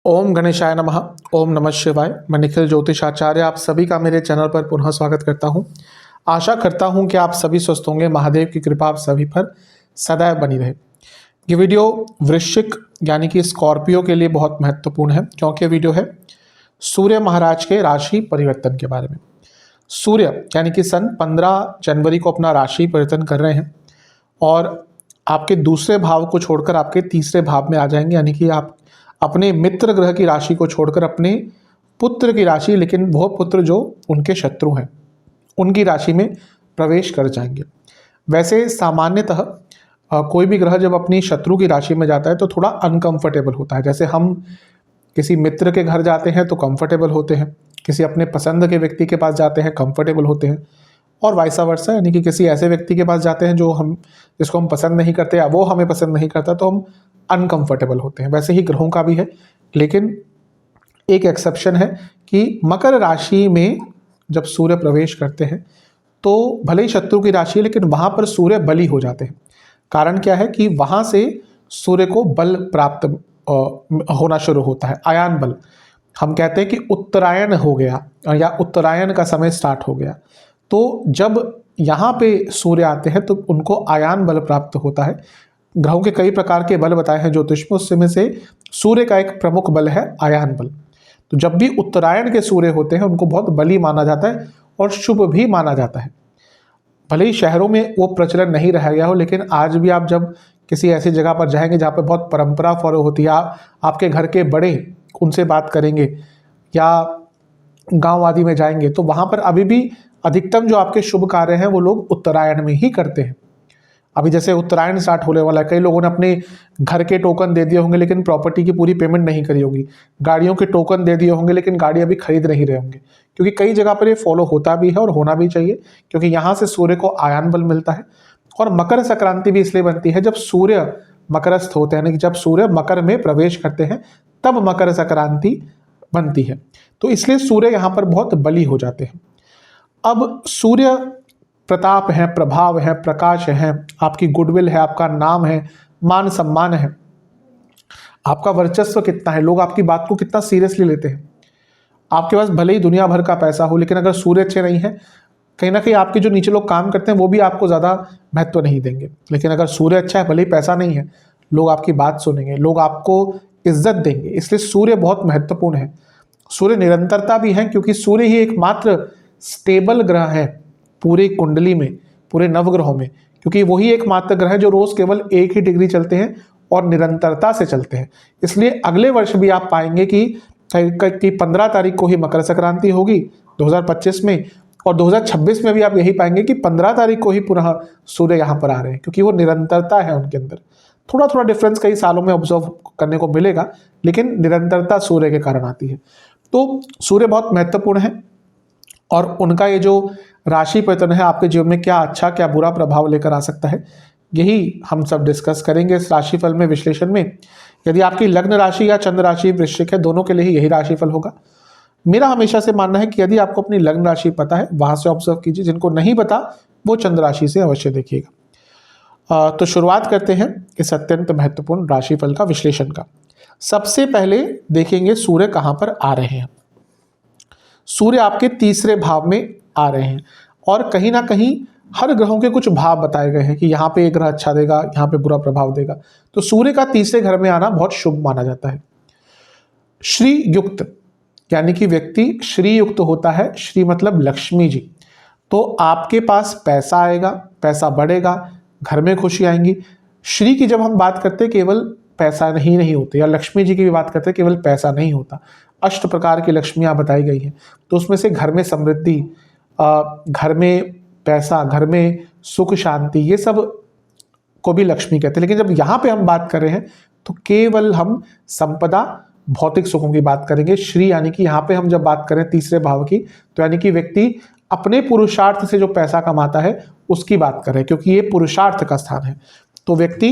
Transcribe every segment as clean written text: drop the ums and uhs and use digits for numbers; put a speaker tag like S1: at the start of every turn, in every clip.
S1: ओम गणेशाय नमः। ओम नमः शिवाय। मैं निखिल ज्योतिषाचार्य आप सभी का मेरे चैनल पर पुनः स्वागत करता हूं। आशा करता हूं कि आप सभी स्वस्थ होंगे। महादेव की कृपा आप सभी पर सदैव बनी रहे। ये वीडियो वृश्चिक यानी कि स्कॉर्पियो के लिए बहुत महत्वपूर्ण है, क्योंकि वीडियो है सूर्य महाराज के राशि परिवर्तन के बारे में। सूर्य यानी कि सन 15 जनवरी को अपना राशि परिवर्तन कर रहे हैं और आपके दूसरे भाव को छोड़कर आपके तीसरे भाव में आ जाएंगे, यानी कि आप अपने मित्र ग्रह की राशि को छोड़कर अपने पुत्र की राशि, लेकिन वो पुत्र जो उनके शत्रु हैं उनकी राशि में प्रवेश कर जाएंगे। वैसे सामान्यतः कोई भी ग्रह जब अपनी शत्रु की राशि में जाता है तो थोड़ा अनकंफर्टेबल होता है। जैसे हम किसी मित्र के घर जाते हैं तो कंफर्टेबल होते हैं, किसी अपने पसंद के व्यक्ति के पास जाते हैं कंफर्टेबल होते हैं, और वाइसा वर्सा, यानी कि किसी ऐसे व्यक्ति के पास जाते हैं जिसको हम पसंद नहीं करते या वो हमें पसंद नहीं करता तो हम अनकंफर्टेबल होते हैं। वैसे ही ग्रहों का भी है, लेकिन एक एक्सेप्शन है कि मकर राशि में जब सूर्य प्रवेश करते हैं तो भले ही शत्रु की राशि है, लेकिन वहाँ पर सूर्य बली हो जाते हैं। कारण क्या है कि वहाँ से सूर्य को बल प्राप्त होना शुरू होता है, आयान बल। हम कहते हैं कि उत्तरायण हो गया या उत्तरायण का समय स्टार्ट हो गया। तो जब यहाँ पे सूर्य आते हैं तो उनको आयान बल प्राप्त होता है। ग्रहों के कई प्रकार के बल बताए हैं ज्योतिष में, उसमें से सूर्य का एक प्रमुख बल है आयान बल। तो जब भी उत्तरायण के सूर्य होते हैं उनको बहुत बली माना जाता है और शुभ भी माना जाता है। भले ही शहरों में वो प्रचलन नहीं रह गया हो, लेकिन आज भी आप जब किसी ऐसी जगह पर जाएंगे जहाँ पर बहुत परंपरा फॉलो होती है, आपके घर के बड़े उनसे बात करेंगे या गाँव आदि में जाएंगे तो वहाँ पर अभी भी अधिकतम जो आपके शुभ कार्य हैं वो लोग उत्तरायण में ही करते हैं। अभी जैसे उत्तरायण स्टार्ट होने वाला है, कई लोगों ने अपने घर के टोकन दे दिए होंगे लेकिन प्रॉपर्टी की पूरी पेमेंट नहीं करी होगी। गाड़ियों के टोकन दे दिए होंगे लेकिन गाड़ी अभी खरीद नहीं रहे होंगे, क्योंकि कई जगह पर ये फॉलो होता भी है और होना भी चाहिए, क्योंकि यहाँ से सूर्य को आयान बल मिलता है। और मकर संक्रांति भी इसलिए बनती है जब सूर्य मकरस्थ होते हैं, यानी कि जब सूर्य मकर में प्रवेश करते हैं तब मकर संक्रांति बनती है। तो इसलिए सूर्य यहाँ पर बहुत बली हो जाते हैं। अब सूर्य प्रताप है, प्रभाव है, प्रकाश है, आपकी गुडविल है, आपका नाम है, मान सम्मान है, आपका वर्चस्व कितना है, लोग आपकी बात को कितना सीरियसली लेते हैं। आपके पास भले ही दुनिया भर का पैसा हो, लेकिन अगर सूर्य अच्छे नहीं है, कहीं ना कहीं आपके जो नीचे लोग काम करते हैं वो भी आपको ज़्यादा महत्व नहीं देंगे। लेकिन अगर सूर्य अच्छा है, भले ही पैसा नहीं है, लोग आपकी बात सुनेंगे, लोग आपको इज्जत देंगे। इसलिए सूर्य बहुत महत्वपूर्ण है। सूर्य निरंतरता भी है, क्योंकि सूर्य ही एकमात्र स्टेबल ग्रह है पूरी कुंडली में, पूरे नवग्रहों में, क्योंकि वही एकमात्र ग्रह है जो रोज केवल एक ही डिग्री चलते हैं और निरंतरता से चलते हैं। इसलिए अगले वर्ष भी आप पाएंगे कि 15 तारीख को ही मकर संक्रांति होगी 2025 में, और 2026 में भी आप यही पाएंगे कि 15 तारीख को ही पुनः सूर्य यहाँ पर आ रहे हैं, क्योंकि वो निरंतरता है उनके अंदर। थोड़ा थोड़ा डिफरेंस कई सालों में ऑब्जर्व करने को मिलेगा, लेकिन निरंतरता सूर्य के कारण आती है। तो सूर्य बहुत महत्वपूर्ण है और उनका ये जो राशि परिवर्तन है आपके जीवन में क्या अच्छा क्या बुरा प्रभाव लेकर आ सकता है, यही हम सब डिस्कस करेंगे इस राशिफल में, विश्लेषण में। यदि आपकी लग्न राशि या चंद्र राशि वृश्चिक है, दोनों के लिए ही यही राशिफल होगा। मेरा हमेशा से मानना है कि यदि आपको अपनी लग्न राशि पता है वहां से ऑब्जर्व कीजिए, जिनको नहीं पता वो चंद्र राशि से अवश्य देखिएगा। तो शुरुआत करते हैं इस अत्यंत महत्वपूर्ण राशिफल का विश्लेषण का। सबसे पहले देखेंगे सूर्य कहाँ पर आ रहे हैं। सूर्य आपके तीसरे भाव में आ रहे हैं और कहीं ना कहीं हर ग्रहों के कुछ भाव बताए गए हैं कि यहाँ पे एक ग्रह अच्छा देगा, यहाँ पे बुरा प्रभाव देगा। तो सूर्य का तीसरे घर में आना बहुत शुभ माना जाता है। श्री युक्त यानी कि व्यक्ति श्री युक्त होता है। श्री मतलब लक्ष्मी जी। तो आपके पास पैसा आएगा, पैसा बढ़ेगा, घर में खुशी आएंगी। श्री की जब हम बात करते हैं केवल पैसा नहीं होते, या लक्ष्मी जी की भी बात करते हैं केवल पैसा नहीं होता, 8 प्रकार की लक्ष्मियां बताई गई हैं। तो उसमें से घर में समृद्धि, घर में पैसा, घर में सुख शांति, ये सब को भी लक्ष्मी कहते हैं। लेकिन जब यहाँ पे हम बात कर रहे हैं तो केवल हम संपदा, भौतिक सुखों की बात करेंगे। श्री यानी कि यहाँ पे हम जब बात करें तीसरे भाव की, तो यानी कि व्यक्ति अपने पुरुषार्थ से जो पैसा कमाता है उसकी बात करें, क्योंकि ये पुरुषार्थ का स्थान है। तो व्यक्ति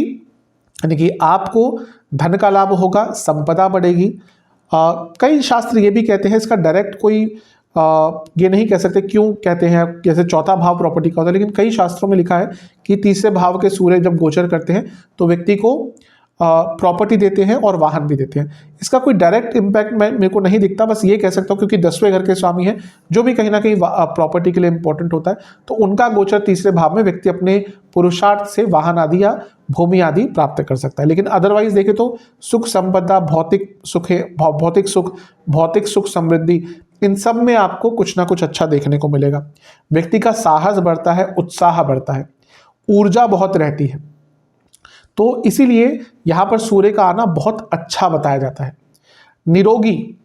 S1: यानी कि आपको धन का लाभ होगा, संपदा बढ़ेगी। कई शास्त्र ये भी कहते हैं, इसका डायरेक्ट कोई ये नहीं कह सकते क्यों कहते हैं, जैसे चौथा भाव प्रॉपर्टी का होता है, लेकिन कई शास्त्रों में लिखा है कि तीसरे भाव के सूर्य जब गोचर करते हैं तो व्यक्ति को प्रॉपर्टी देते हैं और वाहन भी देते हैं। इसका कोई डायरेक्ट इम्पैक्ट मेरे को नहीं दिखता, बस ये कह सकता हूँ क्योंकि 10वें घर के स्वामी हैं जो भी कहीं ना कहीं प्रॉपर्टी के लिए इंपॉर्टेंट होता है, तो उनका गोचर तीसरे भाव में व्यक्ति अपने पुरुषार्थ से वाहन आदि या भूमि आदि प्राप्त कर सकता है। लेकिन अदरवाइज देखें तो सुख संपदा, भौतिक सुख समृद्धि, इन सब में आपको कुछ ना कुछ अच्छा देखने को मिलेगा। व्यक्ति का साहस बढ़ता है, उत्साह बढ़ता है, ऊर्जा बहुत रहती है। तो इसीलिए यहां पर सूर्य का आना बहुत अच्छा बताया जाता है। निरोगी,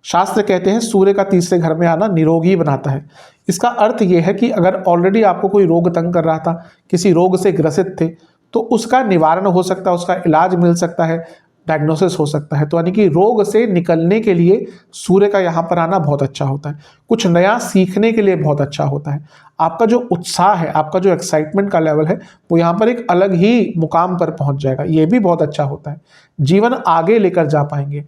S1: शास्त्र कहते हैं सूर्य का तीसरे घर में आना निरोगी बनाता है। इसका अर्थ यह है कि अगर ऑलरेडी आपको कोई रोग तंग कर रहा था, किसी रोग से ग्रसित थे, तो उसका निवारण हो सकता है, उसका इलाज मिल सकता है, डायग्नोसिस हो सकता है। तो यानी कि रोग से निकलने के लिए सूर्य का यहाँ पर आना बहुत अच्छा होता है। कुछ नया सीखने के लिए बहुत अच्छा होता है। आपका जो उत्साह है, आपका जो एक्साइटमेंट का लेवल है, वो यहाँ पर एक अलग ही मुकाम पर पहुंच जाएगा। ये भी बहुत अच्छा होता है। जीवन आगे लेकर जा पाएंगे।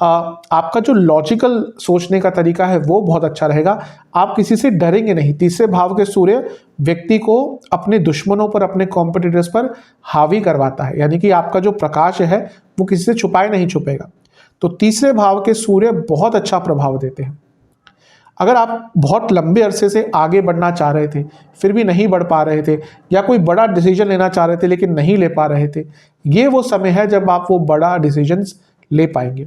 S1: आपका जो लॉजिकल सोचने का तरीका है वो बहुत अच्छा रहेगा। आप किसी से डरेंगे नहीं। तीसरे भाव के सूर्य व्यक्ति को अपने दुश्मनों पर, अपने कॉम्पिटिटर्स पर हावी करवाता है, यानी कि आपका जो प्रकाश है वो किसी से छुपाए नहीं छुपेगा। तो तीसरे भाव के सूर्य बहुत अच्छा प्रभाव देते हैं। अगर आप बहुत लंबे अरसे से आगे बढ़ना चाह रहे थे फिर भी नहीं बढ़ पा रहे थे, या कोई बड़ा डिसीजन लेना चाह रहे थे लेकिन नहीं ले पा रहे थे, ये वो समय है जब आप वो बड़ा डिसीजन ले पाएंगे।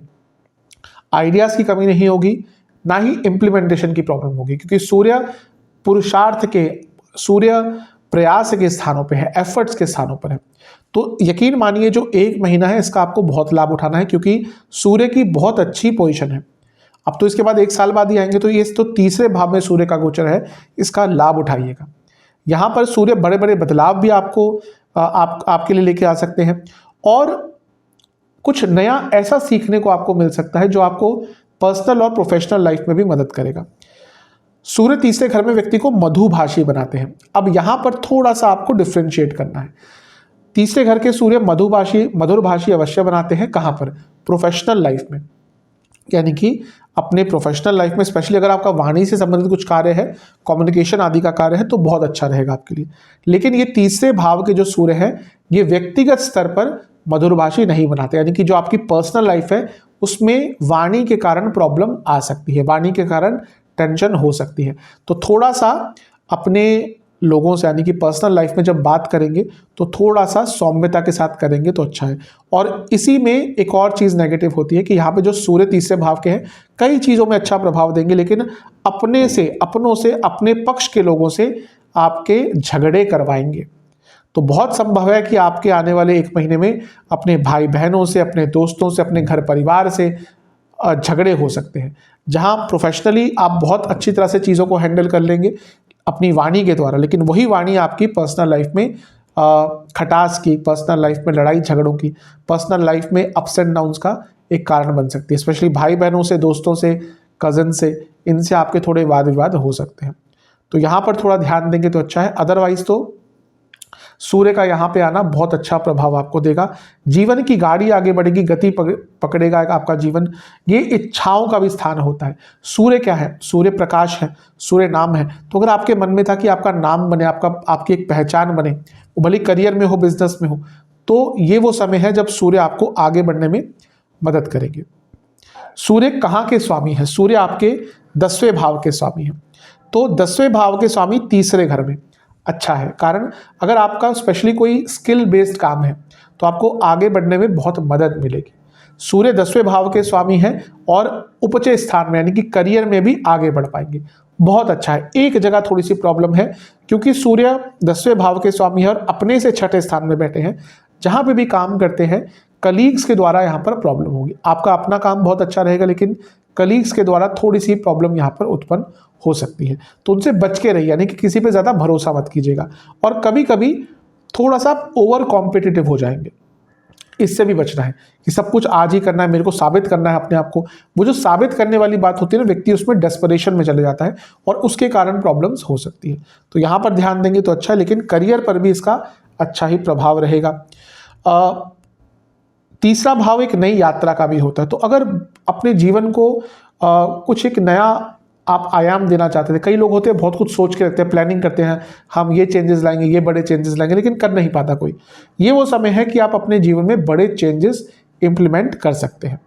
S1: आइडियाज की कमी नहीं होगी, ना ही इंप्लीमेंटेशन की प्रॉब्लम होगी, क्योंकि सूर्य पुरुषार्थ के, सूर्य प्रयास के स्थानों पे है, एफर्ट्स के स्थानों पर है। तो यकीन मानिए जो 1 महीना है इसका आपको बहुत लाभ उठाना है, क्योंकि सूर्य की बहुत अच्छी पोजीशन है। अब तो इसके बाद 1 साल बाद ही आएंगे, तो ये तो तीसरे भाव में सूर्य का गोचर है, इसका लाभ उठाइएगा। यहाँ पर सूर्य बड़े बड़े बदलाव भी आपके लिए लेके आ सकते हैं, और कुछ नया ऐसा सीखने को आपको मिल सकता है जो आपको पर्सनल और प्रोफेशनल लाइफ में भी मदद करेगा। सूर्य तीसरे घर में व्यक्ति को मधुभाषी बनाते हैं। अब यहां पर थोड़ा सा आपको डिफ्रेंशिएट करना है। तीसरे घर के सूर्य मधुरभाषी अवश्य बनाते हैं। कहां पर? प्रोफेशनल लाइफ में, यानी कि अपने प्रोफेशनल लाइफ में, स्पेशली अगर आपका वाणी से संबंधित कुछ कार्य है, कम्युनिकेशन आदि का कार्य है, तो बहुत अच्छा रहेगा आपके लिए। लेकिन ये तीसरे भाव के जो सूर्य है ये व्यक्तिगत स्तर पर मधुरभाषी नहीं बनाते, यानी कि जो आपकी पर्सनल लाइफ है उसमें वाणी के कारण प्रॉब्लम आ सकती है, वाणी के कारण टेंशन हो सकती है। तो थोड़ा सा अपने लोगों से, यानी कि पर्सनल लाइफ में जब बात करेंगे तो थोड़ा सा सौम्यता के साथ करेंगे तो अच्छा है। और इसी में एक और चीज़ नेगेटिव होती है कि यहाँ पे जो सूर्य तीसरे भाव के हैं कई चीज़ों में अच्छा प्रभाव देंगे, लेकिन अपनों से, अपने पक्ष के लोगों से आपके झगड़े करवाएंगे। तो बहुत संभव है कि आपके आने वाले 1 महीने में अपने भाई बहनों से, अपने दोस्तों से, अपने घर परिवार से झगड़े हो सकते हैं। जहां प्रोफेशनली आप बहुत अच्छी तरह से चीज़ों को हैंडल कर लेंगे अपनी वाणी के द्वारा, लेकिन वही वाणी आपकी पर्सनल लाइफ में खटास की, पर्सनल लाइफ में लड़ाई झगड़ों की, पर्सनल लाइफ में अप्स एंड डाउन्स का एक कारण बन सकती है। स्पेशली भाई बहनों से, दोस्तों से, कज़न से, इनसे आपके थोड़े वाद विवाद हो सकते हैं। तो यहाँ पर थोड़ा ध्यान देंगे तो अच्छा है। अदरवाइज तो सूर्य का यहाँ पे आना बहुत अच्छा प्रभाव आपको देगा। जीवन की गाड़ी आगे बढ़ेगी, गति पकड़ेगा आपका जीवन। ये इच्छाओं का भी स्थान होता है। सूर्य क्या है? सूर्य प्रकाश है, सूर्य नाम है। तो अगर आपके मन में था कि आपका नाम बने, आपकी एक पहचान बने, वो भले करियर में हो, बिजनेस में हो, तो ये वो समय है जब सूर्य आपको आगे बढ़ने में मदद करेंगे। सूर्य कहाँ के स्वामी है? सूर्य आपके 10वें भाव के स्वामी है। तो 10वें भाव के स्वामी तीसरे घर में अच्छा है। कारण अगर आपका स्पेशली कोई स्किल बेस्ड काम है तो आपको आगे बढ़ने में बहुत मदद मिलेगी। सूर्य 10वें भाव के स्वामी हैं और उपचे स्थान में, यानी कि करियर में भी आगे बढ़ पाएंगे। बहुत अच्छा है। एक जगह थोड़ी सी प्रॉब्लम है, क्योंकि सूर्य 10वें भाव के स्वामी है और अपने से 6ठे स्थान में बैठे हैं। जहां पे भी काम करते हैं कलीग्स के द्वारा यहाँ पर प्रॉब्लम होगी। आपका अपना काम बहुत अच्छा रहेगा, लेकिन कलीग्स के द्वारा थोड़ी सी प्रॉब्लम यहाँ पर उत्पन्न हो सकती है। तो उनसे बच के रहिए, यानी कि किसी पे ज़्यादा भरोसा मत कीजिएगा। और कभी कभी थोड़ा सा ओवर कॉम्पिटिटिव हो जाएंगे, इससे भी बचना है कि सब कुछ आज ही करना है, मेरे को साबित करना है अपने आप को। वो जो साबित करने वाली बात होती है ना, व्यक्ति उसमें डेस्परेशन में चले जाता है और उसके कारण प्रॉब्लम्स हो सकती है। तो यहाँ पर ध्यान देंगे तो अच्छा है, लेकिन करियर पर भी इसका अच्छा ही प्रभाव रहेगा। तीसरा भाव एक नई यात्रा का भी होता है। तो अगर अपने जीवन को कुछ एक नया आप आयाम देना चाहते थे। कई लोग होते हैं बहुत कुछ सोच के रखते हैं, प्लानिंग करते हैं, हम ये चेंजेस लाएंगे, ये बड़े चेंजेस लाएंगे, लेकिन कर नहीं पाता कोई। ये वो समय है कि आप अपने जीवन में बड़े चेंजेस इंप्लीमेंट कर सकते हैं।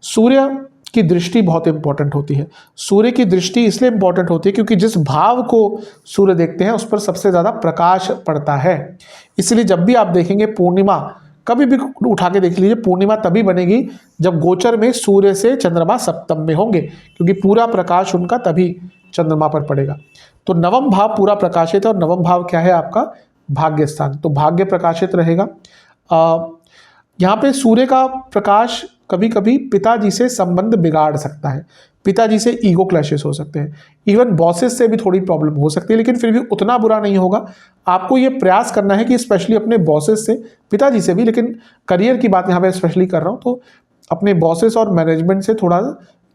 S1: सूर्य की दृष्टि बहुत इंपॉर्टेंट होती है। सूर्य की दृष्टि इसलिए इंपॉर्टेंट होती है क्योंकि जिस भाव को सूर्य देखते हैं उस पर सबसे ज़्यादा प्रकाश पड़ता है। इसलिए जब भी आप देखेंगे पूर्णिमा, कभी भी उठा के देख लीजिए, पूर्णिमा तभी बनेगी जब गोचर में सूर्य से चंद्रमा सप्तम में होंगे, क्योंकि पूरा प्रकाश उनका तभी चंद्रमा पर पड़ेगा। तो नवम भाव पूरा प्रकाशित है, और नवम भाव क्या है आपका? भाग्य स्थान। तो भाग्य प्रकाशित रहेगा। यहाँ पे सूर्य का प्रकाश कभी कभी पिताजी से संबंध बिगाड़ सकता है, पिताजी से ईगो क्लैशेस हो सकते हैं, इवन बॉसेस से भी थोड़ी प्रॉब्लम हो सकती है, लेकिन फिर भी उतना बुरा नहीं होगा। आपको ये प्रयास करना है कि स्पेशली अपने बॉसेस से, पिताजी से भी, लेकिन करियर की बात यहाँ पे स्पेशली कर रहा हूँ, तो अपने बॉसेस और मैनेजमेंट से थोड़ा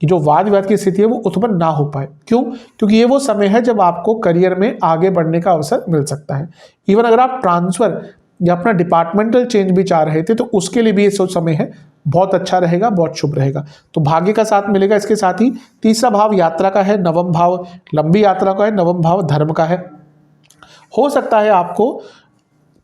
S1: जो वाद विवाद की स्थिति है वो उत्पन्न ना हो पाए। क्यों? क्योंकि ये वो समय है जब आपको करियर में आगे बढ़ने का अवसर मिल सकता है। इवन अगर आप ट्रांसफर या अपना डिपार्टमेंटल चेंज भी चाह रहे थे तो उसके लिए भी ये समय है, बहुत अच्छा रहेगा, बहुत शुभ रहेगा। तो भाग्य का साथ मिलेगा। इसके साथ ही तीसरा भाव यात्रा का है, नवम भाव लंबी यात्रा का है, नवम भाव धर्म का है। हो सकता है आपको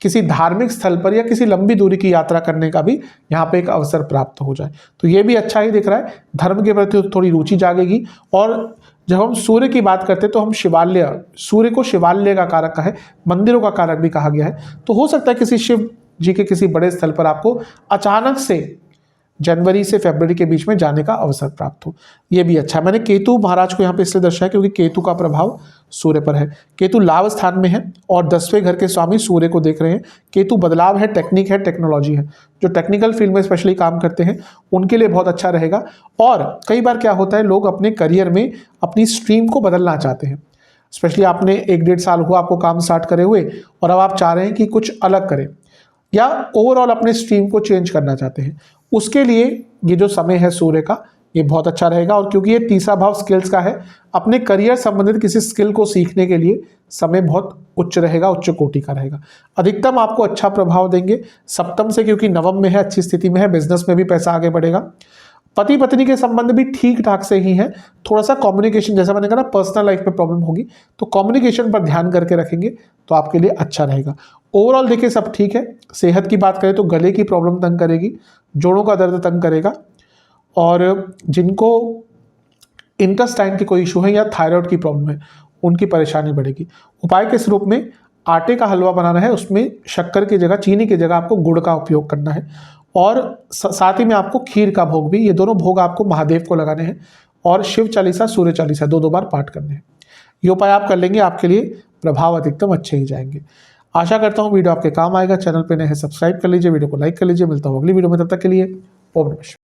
S1: किसी धार्मिक स्थल पर या किसी लंबी दूरी की यात्रा करने का भी यहाँ पे एक अवसर प्राप्त हो जाए, तो ये भी अच्छा ही दिख रहा है। धर्म के प्रति थोड़ी रुचि जागेगी। और जब हम सूर्य की बात करते हैं तो हम शिवालय, सूर्य को शिवालय का कारक का है, मंदिरों का कारक भी कहा गया है। तो हो सकता है किसी शिव जी के किसी बड़े स्थल पर आपको अचानक से जनवरी से फरवरी के बीच में जाने का अवसर प्राप्त हो, ये भी अच्छा है। मैंने केतु महाराज को यहाँ पे इसलिए दर्शाया क्योंकि केतु का प्रभाव सूर्य पर है। केतु लाभ स्थान में है और 10वें घर के स्वामी सूर्य को देख रहे हैं। केतु बदलाव है, टेक्निक है, टेक्नोलॉजी है। जो टेक्निकल फील्ड में स्पेशली काम करते हैं उनके लिए बहुत अच्छा रहेगा। और कई बार क्या होता है, लोग अपने करियर में अपनी स्ट्रीम को बदलना चाहते हैं। स्पेशली आपने 1-1.5 साल हुआ आपको काम स्टार्ट करे हुए और अब आप चाह रहे हैं कि कुछ अलग करें या ओवरऑल अपने स्ट्रीम को चेंज करना चाहते हैं, उसके लिए ये जो समय है सूर्य का, ये बहुत अच्छा रहेगा। और क्योंकि ये तीसरा भाव स्किल्स का है, अपने करियर संबंधित किसी स्किल को सीखने के लिए समय बहुत उच्च रहेगा, उच्च कोटि का रहेगा। अधिकतम आपको अच्छा प्रभाव देंगे सप्तम से, क्योंकि नवम में है, अच्छी स्थिति में है, बिजनेस में भी पैसा आगे बढ़ेगा। पति पत्नी के संबंध भी ठीक ठाक से ही है। थोड़ा सा कम्युनिकेशन, जैसा मैंने कहा, पर्सनल लाइफ में प्रॉब्लम होगी, तो कम्युनिकेशन पर ध्यान करके रखेंगे तो आपके लिए अच्छा रहेगा। ओवरऑल देखिए सब ठीक है। सेहत की बात करें तो गले की प्रॉब्लम तंग करेगी, जोड़ों का दर्द तंग करेगा, और जिनको इंटेस्टाइन की कोई इशू है या थायराइड की प्रॉब्लम है उनकी परेशानी बढ़ेगी। उपाय के स्वरूप में आटे का हलवा बनाना है, उसमें शक्कर की जगह, चीनी की जगह आपको गुड़ का उपयोग करना है, और साथ ही में आपको खीर का भोग भी, ये दोनों भोग आपको महादेव को लगाने हैं, और शिव चालीसा, सूर्य चालीसा 2-2 बार पाठ करने हैं। ये उपाय आप कर लेंगे, आपके लिए प्रभाव अधिकतम अच्छे ही जाएंगे। आशा करता हूँ वीडियो आपके काम आएगा। चैनल पे नए हैं सब्सक्राइब कर लीजिए, वीडियो को लाइक कर लीजिए। मिलता हूँ अगली वीडियो में, तब तक के लिए ओम नमः शिवाय।